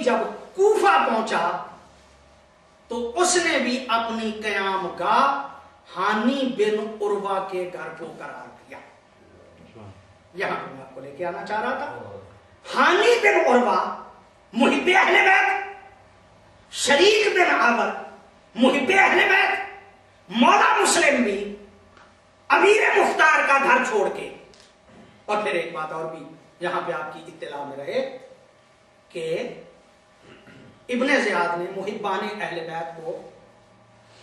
जब कूफा पहुंचा तो उसने भी अपनी कयाम गाह हानी बिन उर्वा के घर को करार दिया। यहां पर मैं आपको लेके आना चाह रहा था। हानी बिन उर्वा मुहिब्बे अहले बैत, शरीक बिन आवर मुहिब्बे अहले बैत, मौला मुस्लिम भी अमीर मुख्तार का घर छोड़ के। और फिर एक बात और भी यहां पे आपकी इत्तला में रहे कि इब्ने ज़ियाद ने मुहिब्बाने अहले बैत को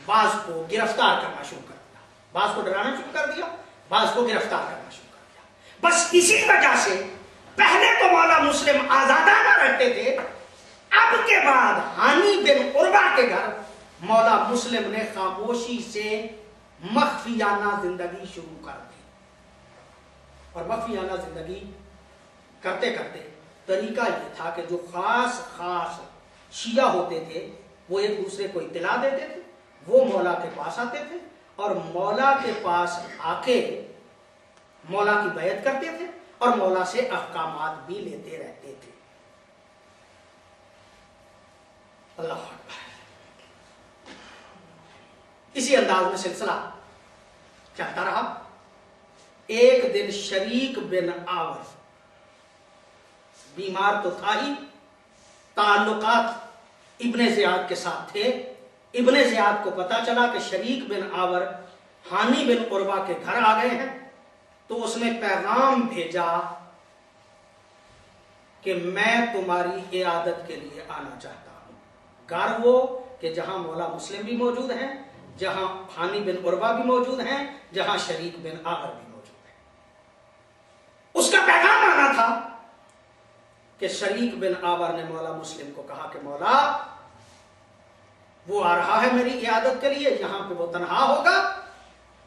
बाज को गिरफ्तार करना शुरू कर दिया, बाज को डराना शुरू कर दिया, बाज को गिरफ्तार करना शुरू कर दिया। बस इसी वजह से पहले तो मौला मुस्लिम आजादाना रहते थे, अब के बाद हानी बिन उर्वा के घर मौला मुस्लिम ने खामोशी से मख्फियाना जिंदगी शुरू कर दी। और मख्फियाना जिंदगी करते करते तरीका ये था कि जो खास खास शिया होते थे वो एक दूसरे को इत्तला देते थे, वो मौला के पास आते थे और मौला के पास आके मौला की बैत करते थे और मौला से अहकामात भी लेते रहते थे। अल्लाह अकबर। इसी अंदाज में सिलसिला चलता रहा। एक दिन शरीक बिन आवर बीमार तो था ही, ताल्लुकात इब्ने ज़ियाद के साथ थे। इब्ने ज़ियाद को पता चला कि शरीक बिन आवर हानी बिन उर्वा के घर आ गए हैं, तो उसने पैगाम भेजा कि मैं तुम्हारी इयादत के लिए आना चाहता हूं। घर वो कि जहां मौला मुस्लिम भी मौजूद हैं, जहां हानी बिन उर्वा भी मौजूद हैं, जहां शरीक बिन आवर भी मौजूद हैं। उसका पैगाम आना था कि शरीक बिन आवर ने मौला मुस्लिम को कहा कि मौला वो आ रहा है मेरी इयादत के लिए, यहां पे वो तन्हा होगा,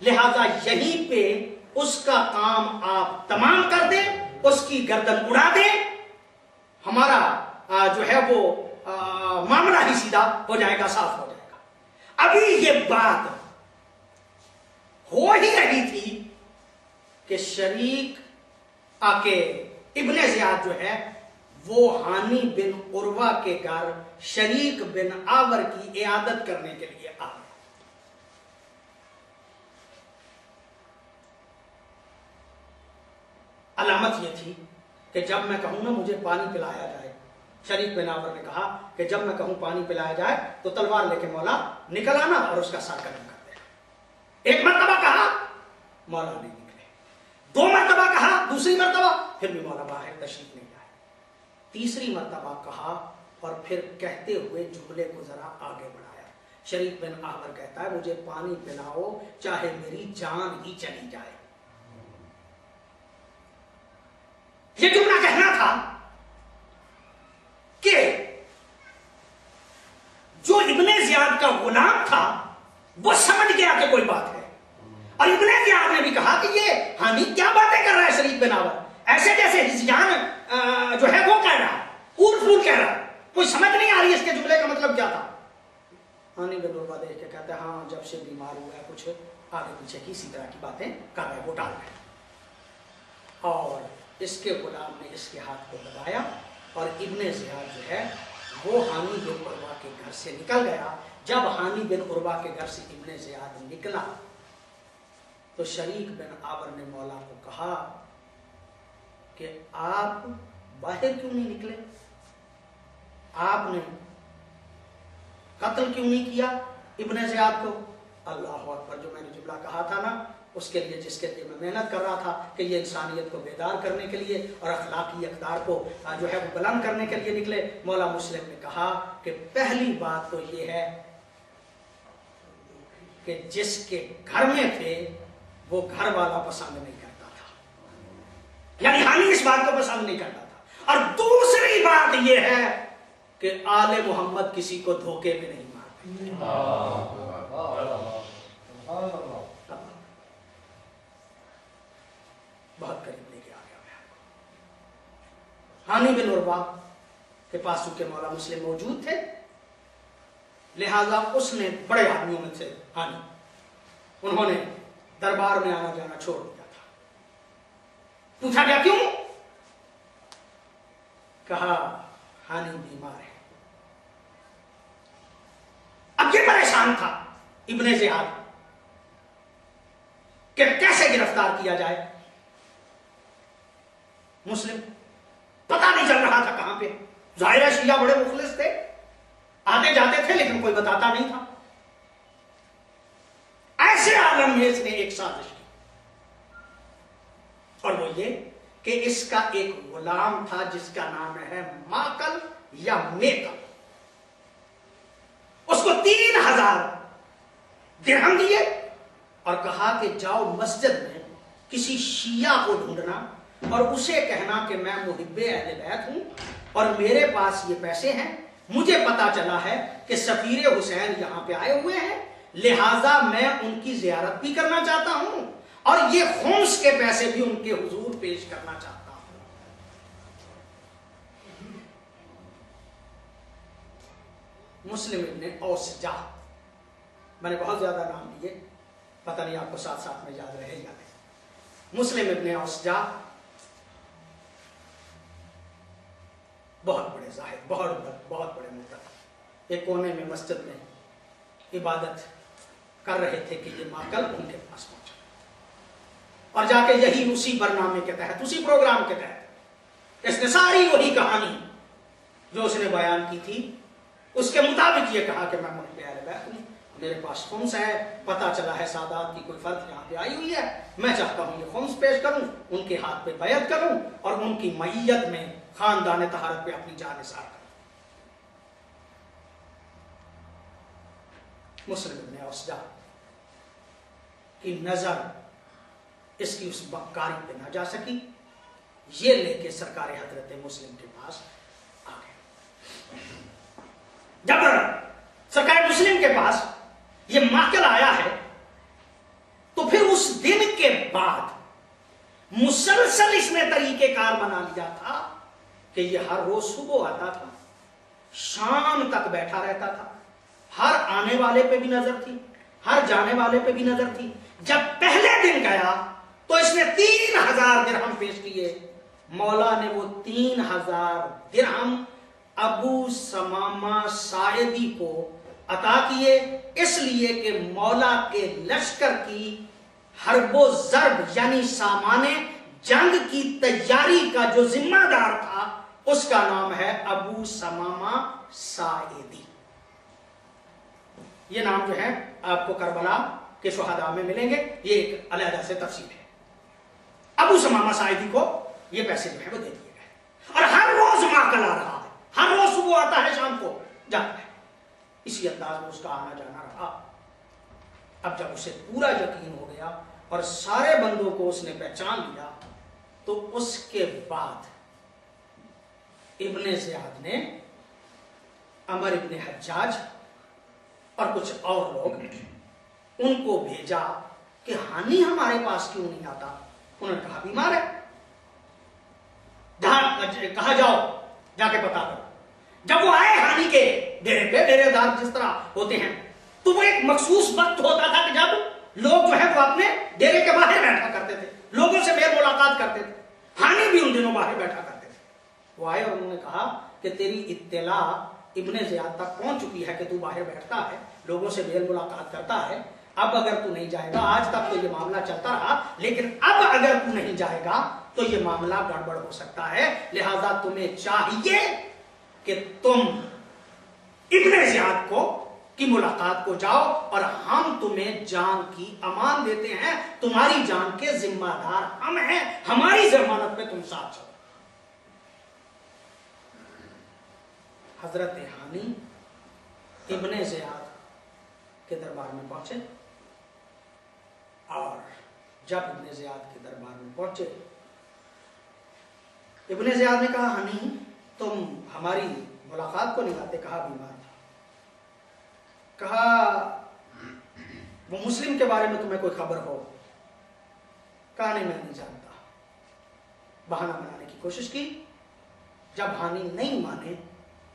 लिहाजा यहीं पे उसका काम आप तमाम कर दे, उसकी गर्दन उड़ा दे, हमारा जो है वो मामला ही सीधा हो जाएगा, साफ हो जाएगा। अभी ये बात हो ही रही थी कि शरीक आके इब्ने ज़ियाद जो है वो हानी बिन उर्वा के घर शरीक बिन आवर की इयादत करने के लिए आ गया। अलामत यह थी कि जब मैं कहूं ना मुझे पानी पिलाया जाए, शरीक बिन आवर ने कहा कि जब मैं कहूं पानी पिलाया जाए तो तलवार लेके मौला निकल आना और उसका सर कलम कर देना। एक मर्तबा कहा, मौला नहीं निकले। दो मर्तबा कहा, दूसरी मर्तबा फिर भी मौला बाहर तशरीफ नहीं आए। तीसरी मर्तबा कहा और फिर कहते हुए जुमले को जरा आगे बढ़ाया। शरीक बिन आवर कहता है मुझे पानी पिलाओ चाहे मेरी जान ही चली जाए। ये जुमला कहना था कि जो इब्ने ज़ियाद का गुलाम था वो समझ गया कि कोई बात है, और इब्ने ज़ियाद ने भी कहा कि ये हानी क्या बातें कर रहा है शरीक बिन आवर, ऐसे जैसे हिज़यान जो है वो कह रहा, ऊट फूट कह रहा, कोई समझ नहीं आ रही इसके जुमले का मतलब क्या था। हानी बिन उर्वा देख के कहते हैं हाँ जब से बीमार हुआ है कुछ आगे पीछे की इसी तरह की बातें कर रहे, वो टाल रहे। और इसके गुलाम ने इसके हाथ को दबाया और इब्ने ज़ियाद जो है वो हानी बिन उर्वा के घर से निकल गया। जब हानी बिन उर्वा के घर से इब्ने ज़ियाद निकला तो शरीक बिन आवर ने मौला को कहा कि आप बाहर क्यों नहीं निकले, आपने कत्ल क्यों नहीं किया इब्ने ज़ियाद को। अल्लाह अकबर। जो मैंने जुमला कहा था ना उसके लिए, जिसके लिए मैं मेहनत कर रहा था कि ये इंसानियत को बेदार करने के लिए और अखलाकी अक़दार को जो है वो बुलंद करने के लिए निकले। मौला मुस्लिम ने कहा कि पहली बात तो ये है कि जिसके घर में थे वो घर वाला पसंद नहीं करता था, यानी हानी इस बात को पसंद नहीं करता था। और दूसरी बात ये है कि आले मोहम्मद किसी को धोखे में नहीं मारते। बहुत करीब लेके आ गया मैं आपको। हानी बिन उर्वा के पास चूंकि मौला मुस्लिम मौजूद थे, लिहाजा उसने बड़े आदमियों में से हानी, उन्होंने दरबार में आना जाना छोड़ दिया था। पूछा गया क्यों? कहा ہانی بیمار ہے. اب یہ پریشان تھا ابن زیاد کہ کیسے گرفتار کیا جائے. مسلم پتہ نہیں چل رہا تھا کہاں پہ. ظاہرہ شیعہ بڑے مخلص تھے, آتے جاتے تھے, لیکن کوئی بتاتا نہیں تھا. ایسے عالم میں اس نے ایک سازش کی, اور وہ یہ کہ اس کا ایک غلام تھا جس کا نام ہے ماکل یا میکل. اس کو 3000 درہم دیے اور کہا کہ جاؤ مسجد میں کسی شیعہ کو ڈھونڈنا اور اسے کہنا کہ میں محب اہل بیت ہوں اور میرے پاس یہ پیسے ہیں, مجھے پتا چلا ہے کہ سفیر حسین یہاں پہ آئے ہوئے ہیں, لہٰذا میں ان کی زیارت بھی کرنا چاہتا ہوں اور یہ خمس کے پیسے بھی ان کے حضور پیش کرنا چاہتا ہوں. مسلم ابن اوسجا, میں نے بہت زیادہ نام لیے, پتہ نہیں آپ کو ساتھ ساتھ میں یاد رہے یا نہیں. مسلم ابن اوسجا بہت بڑے زاہد, بہت بڑے متقی, ایک کونے میں مسجد میں عبادت کر رہے تھے کہ یہ ماکل ان کے پاس پہنچا اور جا کے یہی اسی برنامے کے تحت, اسی پروگرام کے تحت اس نے ساری وہی کہانی جو اس نے بیان کی تھی اس کے مطابق یہ کہا کہ میں محب اہل بیت ہوں, میرے پاس خمس ہے, پتا چلا ہے سادات کی کوئی فرد یہاں پہ آئی ہوئی ہے, میں چاہتا ہوں یہ خمس پیش کروں, ان کے ہاتھ پہ بیعت کروں اور ان کی معیت میں خاندان طہارت پہ اپنی جان نثار کروں. مسلم ابن اوسجا کی نظر اس کی اس بکاری پہ نہ جا سکی, یہ لے کے سرکار حضرت مسلم کے پاس آ گئے. جب سرکار مسلم کے پاس یہ ماکل آیا ہے تو پھر اس دن کے بعد مسلسل اس نے طریقہ کار بنا لیا تھا کہ یہ ہر روز صبح آتا تھا, شام تک بیٹھا رہتا تھا, ہر آنے والے پہ بھی نظر تھی, ہر جانے والے پہ بھی نظر تھی. جب پہلے دن گیا تو اس نے 3000 درہم پیش کیے. مولا نے وہ 3000 درہم ابو سمامہ ساعدی کو عطا کیے, اس لیے کہ مولا کے لشکر کی حرب و ضرب یعنی سامان جنگ کی تیاری کا جو ذمہ دار تھا اس کا نام ہے ابو سمامہ ساعدی. یہ نام جو ہے آپ کو کربلا کے شہداء میں ملیں گے, یہ ایک علیحدہ سے تفصیل ہے. ابو سمامہ ساعدی کو یہ پیسے جو ہے وہ دے دیے گئے اور ہر روز ماکل آ رہا ہے, ہر روز صبح آتا ہے شام کو جاتا ہے. اسی انداز میں اس کا آنا جانا رہا. اب جب اسے پورا یقین ہو گیا اور سارے بندوں کو اس نے پہچان لیا تو اس کے بعد ابن زیاد نے عمر ابن حجاج اور کچھ اور لوگ ان کو بھیجا کہ ہانی ہمارے پاس کیوں نہیں آتا. انہوں نے کہا بیمار ہے, کہا جاؤ جا کے پتا کرو. جب وہ آئے ہانی کے ڈیرے پہ, ڈیرے دار جس طرح ہوتے ہیں, تو وہ ایک مخصوص وقت ہوتا تھا کہ جب لوگ جو ہے وہ اپنے ڈیرے کے باہر بیٹھا کرتے تھے, لوگوں سے میل ملاقات کرتے تھے. ہانی بھی ان دنوں باہر بیٹھا کرتے تھے. وہ آئے اور انہوں نے کہا کہ تیری اطلاع ابن زیاد تک پہنچ چکی ہے کہ تو باہر بیٹھتا ہے, لوگوں سے میل ملاقات کرتا ہے. اب اگر تو نہیں جائے گا, آج تک تو یہ معاملہ چلتا رہا, لیکن اب اگر تو نہیں جائے گا تو یہ معاملہ گڑبڑ ہو سکتا ہے, لہذا تمہیں چاہیے کہ تم ابن زیاد کو کی ملاقات کو جاؤ اور ہم تمہیں جان کی امان دیتے ہیں, تمہاری جان کے ذمہ دار ہم ہیں, ہماری ضمانت پہ تم ساتھ چلو. حضرت ہانی ابن زیاد کے دربار میں پہنچے اور جب ابن زیاد کے دربار میں پہنچے, ابن زیاد نے کہا ہانی تم ہماری ملاقات کو نہیں آتے. کہا بیمار تھا. کہا وہ مسلم کے بارے میں تمہیں کوئی خبر ہو؟ کہا نہیں میں نہیں جانتا. بہانہ بنانے کی کوشش کی. جب ہانی نہیں مانے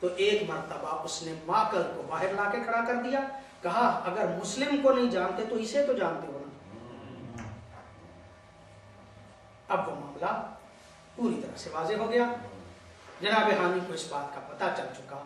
تو ایک مرتبہ اس نے ماکل کو باہر لا کے کھڑا کر دیا. کہا اگر مسلم کو نہیں جانتے تو اسے تو جانتے ہو نا. اب وہ معاملہ پوری طرح سے واضح ہو گیا. جناب ہانی کو اس بات کا پتہ چل چکا